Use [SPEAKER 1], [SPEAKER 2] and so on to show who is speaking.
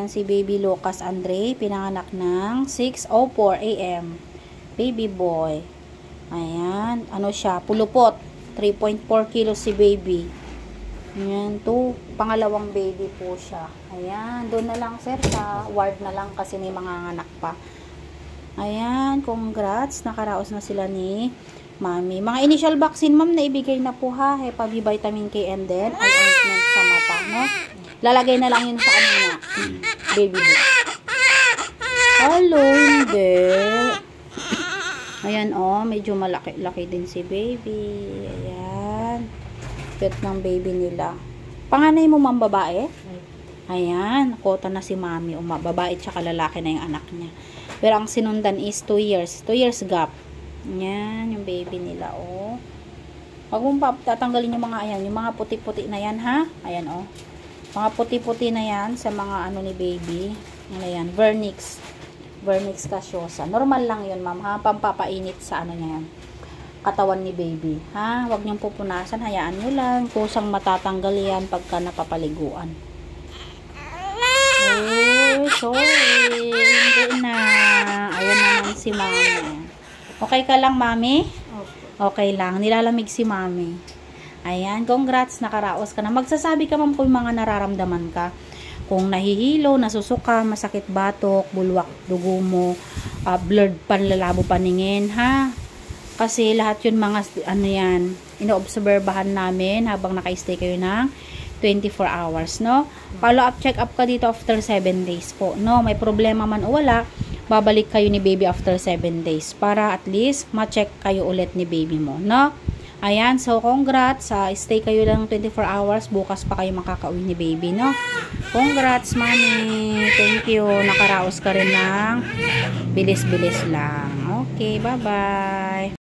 [SPEAKER 1] Ayan si Baby Lucas Andre, pinanganak ng 6:04 AM. Baby boy. Ayan, ano siya, pulupot. 3.4 kilos si baby. Ayan, pangalawang baby po siya. Ayan, doon na lang sir, sa ward na lang kasi may mga anak pa. Ayan, congrats, nakaraos na sila ni Mami. Mga initial vaccine ma'am, naibigay na po ha. Hepa B vitamin K and then ay ointment sa mata, no? Lalagay na lang yun sa ano na, baby book. Hello, hindi. Ayan, oh, medyo malaki-laki din si baby. Ayan. Cute ng baby nila. Panganay mo, ma'am, babae? Ayan, kota na si Mami. Babae tsaka lalaki na yung anak niya. Pero ang sinundan is 2 years. 2 years gap. Ayan, yung baby nila, oh. Huwag mong tatanggalin yung mga, ayan, yung mga puti-puti na yan, ha? Ayan, oh. Mga puti-puti na yan sa mga ano ni baby. Ayan, vernix. Vernix caseosa. Normal lang yun, ma'am, ha? Pampapainit sa ano niya yan. Katawan ni baby, ha? Huwag niyong pupunasan. Hayaan nyo lang. Kusang matatanggal yan pagka napapaliguan. Oh, sorry. Hindi na. Ayan naman si Mami. Okay ka lang, Mami? Okay lang. Nilalamig si Mami. Ayan. Congrats. Nakaraos ka na. Magsasabi ka, ma'am, kung mga nararamdaman ka. Kung nahihilo, nasusuka, masakit batok, bulwak, dugo mo, blurred panlalabo paningin, ha? Kasi lahat yun mga, ano yan, ino-obserbahan namin habang naka-stay kayo ng 24 hours, no? Follow-up, check-up ka dito after 7 days po, no? May problema man o wala, babalik kayo ni baby after 7 days para at least ma-check kayo ulit ni baby mo, no? Ayan, so congrats, stay kayo lang 24 hours, bukas pa kayo makakauwi ni baby, no? Congrats, Mami. Thank you. Nakaraos ka rin ng bilis-bilis lang. Okay, bye-bye.